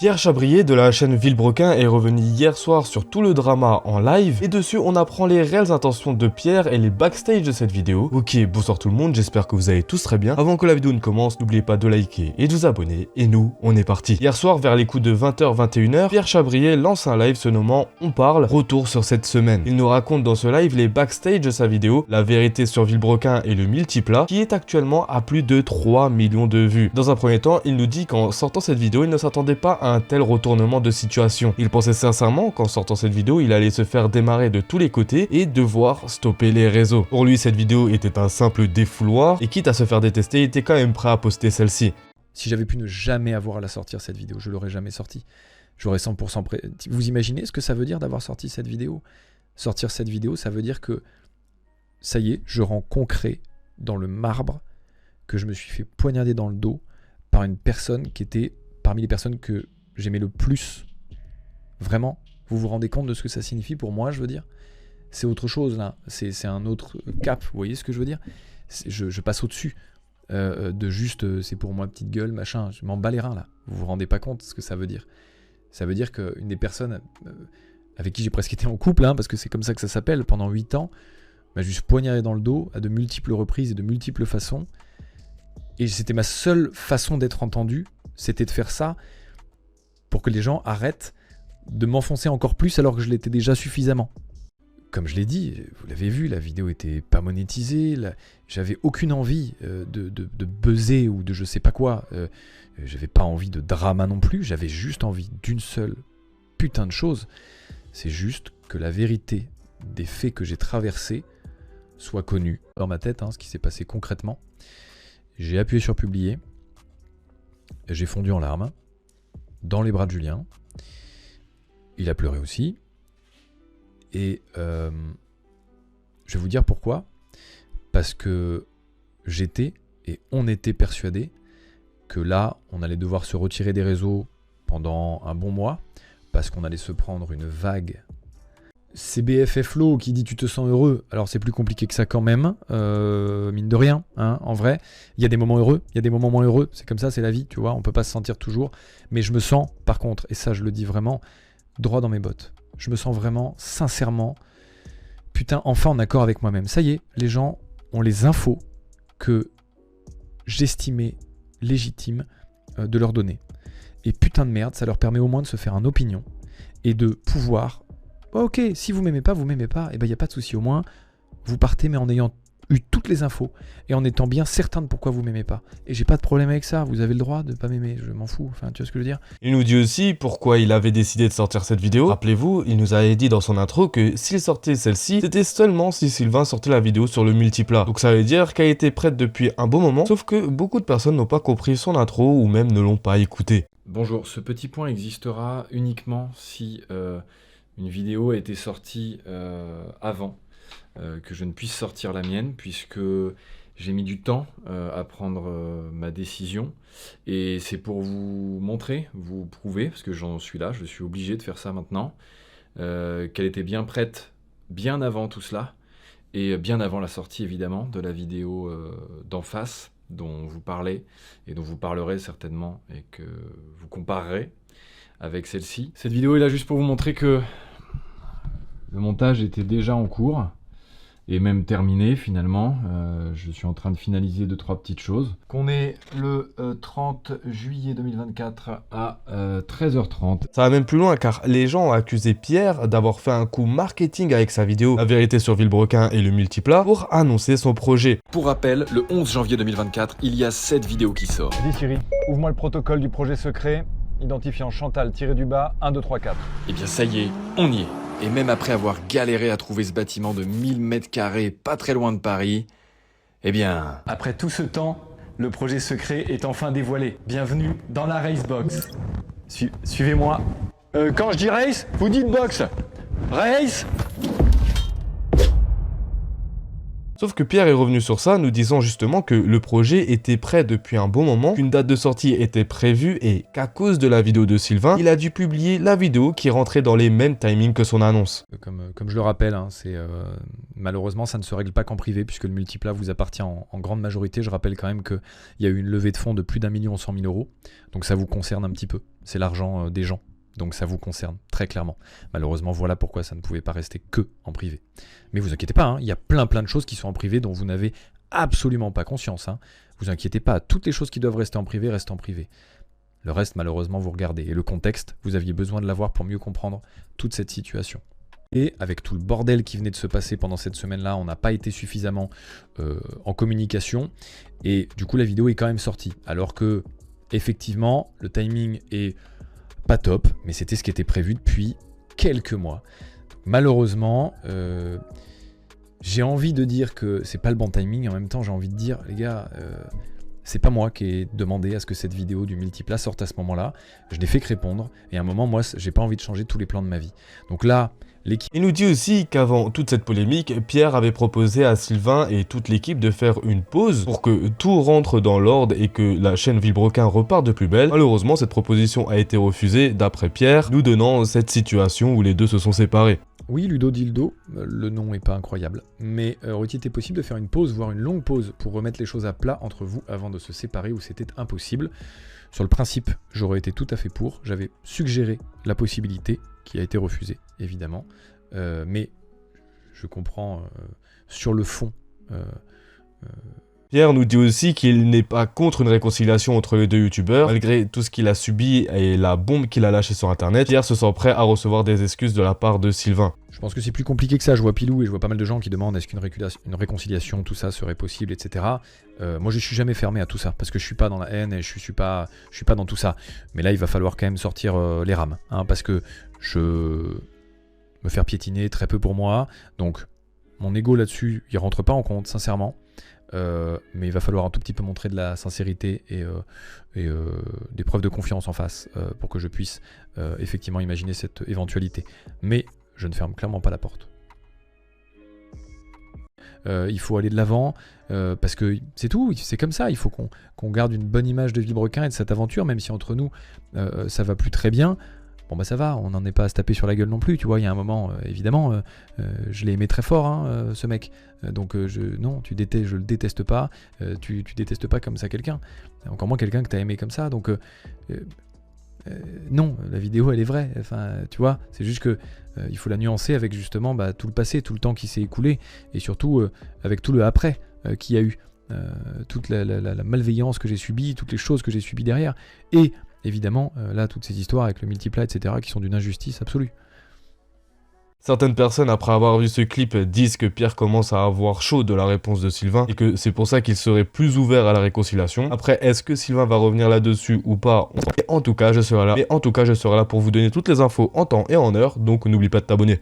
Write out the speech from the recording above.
Pierre Chabrier de la chaîne Villebrequin est revenu hier soir sur tout le drama en live et dessus on apprend les réelles intentions de Pierre et les backstage de cette vidéo. Ok, bonsoir tout le monde, j'espère que vous allez tous très bien. Avant que la vidéo ne commence, n'oubliez pas de liker et de vous abonner et nous, on est parti. Hier soir vers les coups de 20h-21h, Pierre Chabrier lance un live se nommant On parle, retour sur cette semaine. Il nous raconte dans ce live les backstage de sa vidéo, la vérité sur Villebrequin et le multiplat, qui est actuellement à plus de 3 millions de vues. Dans un premier temps, il nous dit qu'en sortant cette vidéo, il ne s'attendait pas à un tel retournement de situation. Il pensait sincèrement qu'en sortant cette vidéo, il allait se faire démarrer de tous les côtés et devoir stopper les réseaux. Pour lui, cette vidéo était un simple défouloir et quitte à se faire détester, il était quand même prêt à poster celle-ci. Si j'avais pu ne jamais avoir à la sortir cette vidéo, je l'aurais jamais sortie. J'aurais 100% prêt. Vous imaginez ce que ça veut dire d'avoir sorti cette vidéo? Sortir cette vidéo, ça veut dire que ça y est, je rends concret dans le marbre que je me suis fait poignarder dans le dos par une personne qui était parmi les personnes que j'aimais le plus. Vraiment, vous vous rendez compte de ce que ça signifie pour moi, je veux dire? C'est autre chose là, c'est un autre cap, vous voyez ce que je veux dire? Je passe au-dessus de juste c'est pour moi petite gueule, machin, je m'en bats les reins là. Vous vous rendez pas compte de ce que ça veut dire? Ça veut dire qu'une des personnes avec qui j'ai presque été en couple, hein, parce que c'est comme ça que ça s'appelle, pendant 8 ans, m'a juste poignardé dans le dos à de multiples reprises et de multiples façons. Et c'était ma seule façon d'être entendu, c'était de faire ça pour que les gens arrêtent de m'enfoncer encore plus alors que je l'étais déjà suffisamment. Comme je l'ai dit, vous l'avez vu, la vidéo était pas monétisée, j'avais aucune envie de buzzer ou de je sais pas quoi, j'avais pas envie de drama non plus, j'avais juste envie d'une seule putain de chose, c'est juste que la vérité des faits que j'ai traversés soit connue. Dans ma tête, hein, ce qui s'est passé concrètement, j'ai appuyé sur publier, j'ai fondu en larmes, dans les bras de Julien, il a pleuré aussi, et je vais vous dire pourquoi, parce que j'étais et on était persuadés que là, on allait devoir se retirer des réseaux pendant un bon mois, parce qu'on allait se prendre une vague. C'est BFFlo qui dit tu te sens heureux, alors c'est plus compliqué que ça quand même, mine de rien, hein, en vrai, il y a des moments heureux, il y a des moments moins heureux, c'est comme ça, c'est la vie, tu vois, on peut pas se sentir toujours, mais je me sens, par contre, et ça je le dis vraiment, droit dans mes bottes, je me sens vraiment, sincèrement, putain, enfin en accord avec moi-même, ça y est, les gens ont les infos que j'estimais légitime de leur donner, et putain de merde, ça leur permet au moins de se faire une opinion, et de pouvoir... Ok, si vous m'aimez pas, et ben y a pas de souci, au moins vous partez mais en ayant eu toutes les infos et en étant bien certain de pourquoi vous m'aimez pas. Et j'ai pas de problème avec ça, vous avez le droit de pas m'aimer, je m'en fous, enfin tu vois ce que je veux dire. Il nous dit aussi pourquoi il avait décidé de sortir cette vidéo. Rappelez-vous, il nous avait dit dans son intro que s'il sortait celle-ci, c'était seulement si Sylvain sortait la vidéo sur le multiplat. Donc ça veut dire qu'elle était prête depuis un bon moment, sauf que beaucoup de personnes n'ont pas compris son intro ou même ne l'ont pas écouté. Bonjour, ce petit point existera uniquement si une vidéo a été sortie avant que je ne puisse sortir la mienne, puisque j'ai mis du temps à prendre ma décision, et c'est pour vous montrer, vous prouver, parce que j'en suis là, je suis obligé de faire ça maintenant, qu'elle était bien prête bien avant tout cela, et bien avant la sortie évidemment de la vidéo d'en face, dont vous parlez, et dont vous parlerez certainement, et que vous comparerez avec celle-ci. Cette vidéo est là juste pour vous montrer que le montage était déjà en cours, et même terminé finalement. Je suis en train de finaliser 2-3 petites choses. Qu'on est le 30 juillet 2024 à 13h30. Ça va même plus loin car les gens ont accusé Pierre d'avoir fait un coup marketing avec sa vidéo La vérité sur Villebrequin et le multiplat pour annoncer son projet. Pour rappel, le 11 janvier 2024, il y a cette vidéo qui sort. Dis Siri, ouvre-moi le protocole du projet secret, identifiant Chantal tiré-du-bas 1, 2, 3, 4. Eh bien ça y est, on y est. Et même après avoir galéré à trouver ce bâtiment de 1000 mètres carrés pas très loin de Paris, eh bien... Après tout ce temps, le projet secret est enfin dévoilé. Bienvenue dans la Racebox. Suivez-moi. Quand je dis race, vous dites box. Race. Sauf que Pierre est revenu sur ça, nous disant justement que le projet était prêt depuis un bon moment, qu'une date de sortie était prévue et qu'à cause de la vidéo de Sylvain, il a dû publier la vidéo qui rentrait dans les mêmes timings que son annonce. Comme je le rappelle, hein, malheureusement ça ne se règle pas qu'en privé puisque le multiplat vous appartient en grande majorité. Je rappelle quand même qu'il y a eu une levée de fonds de plus d'1 100 000 €, donc ça vous concerne un petit peu, c'est l'argent des gens. Donc ça vous concerne, très clairement. Malheureusement, voilà pourquoi ça ne pouvait pas rester que en privé. Mais vous inquiétez pas, hein, il y a plein de choses qui sont en privé dont vous n'avez absolument pas conscience. Hein. Vous inquiétez pas, toutes les choses qui doivent rester en privé restent en privé. Le reste, malheureusement, vous regardez. Et le contexte, vous aviez besoin de l'avoir pour mieux comprendre toute cette situation. Et avec tout le bordel qui venait de se passer pendant cette semaine-là, on n'a pas été suffisamment en communication. Et du coup, la vidéo est quand même sortie. Alors que, effectivement, le timing est pas top, mais c'était ce qui était prévu depuis quelques mois. Malheureusement, j'ai envie de dire que c'est pas le bon timing, et en même temps j'ai envie de dire, les gars, c'est pas moi qui ai demandé à ce que cette vidéo du multiplat sorte à ce moment-là, je n'ai fait que répondre, et à un moment, moi, j'ai pas envie de changer tous les plans de ma vie. Donc là, l'équipe... Il nous dit aussi qu'avant toute cette polémique, Pierre avait proposé à Sylvain et toute l'équipe de faire une pause pour que tout rentre dans l'ordre et que la chaîne Villebrequin reparte de plus belle. Malheureusement, cette proposition a été refusée d'après Pierre, nous donnant cette situation où les deux se sont séparés. Oui, Ludo Dildo, le nom est pas incroyable, mais aurait-il été possible de faire une pause, voire une longue pause, pour remettre les choses à plat entre vous avant de se séparer, ou c'était impossible? Sur le principe, j'aurais été tout à fait pour, j'avais suggéré la possibilité, qui a été refusée, évidemment, mais je comprends sur le fond. Pierre nous dit aussi qu'il n'est pas contre une réconciliation entre les deux youtubeurs. Malgré tout ce qu'il a subi et la bombe qu'il a lâchée sur internet, Pierre se sent prêt à recevoir des excuses de la part de Sylvain. Je pense que c'est plus compliqué que ça. Je vois Pilou et je vois pas mal de gens qui demandent est-ce qu'une réconciliation, tout ça serait possible, etc. Moi je suis jamais fermé à tout ça parce que je suis pas dans la haine et je suis pas dans tout ça. Mais là il va falloir quand même sortir les rames, hein, parce que me faire piétiner très peu pour moi. Donc mon ego là-dessus il rentre pas en compte sincèrement. Mais il va falloir un tout petit peu montrer de la sincérité et des preuves de confiance en face pour que je puisse effectivement imaginer cette éventualité. Mais je ne ferme clairement pas la porte. Il faut aller de l'avant parce que c'est tout, c'est comme ça. Il faut qu'on garde une bonne image de Villebrequin et de cette aventure, même si entre nous ça va plus très bien. Bon bah ça va, on n'en est pas à se taper sur la gueule non plus, tu vois, il y a un moment, évidemment, je l'ai aimé très fort, hein, ce mec, donc non, je le déteste pas, tu détestes pas comme ça quelqu'un, encore moins quelqu'un que t'as aimé comme ça, donc non, la vidéo elle est vraie, enfin, tu vois, c'est juste que il faut la nuancer avec justement tout le passé, tout le temps qui s'est écoulé, et surtout avec tout le après qu'il y a eu, toute la malveillance que j'ai subie, toutes les choses que j'ai subies derrière, et évidemment, là, toutes ces histoires avec le multiplat, etc., qui sont d'une injustice absolue. Certaines personnes, après avoir vu ce clip, disent que Pierre commence à avoir chaud de la réponse de Sylvain et que c'est pour ça qu'il serait plus ouvert à la réconciliation. Après, est-ce que Sylvain va revenir là-dessus ou pas? En tout cas, je serai là. Et en tout cas, je serai là pour vous donner toutes les infos en temps et en heure, donc n'oublie pas de t'abonner.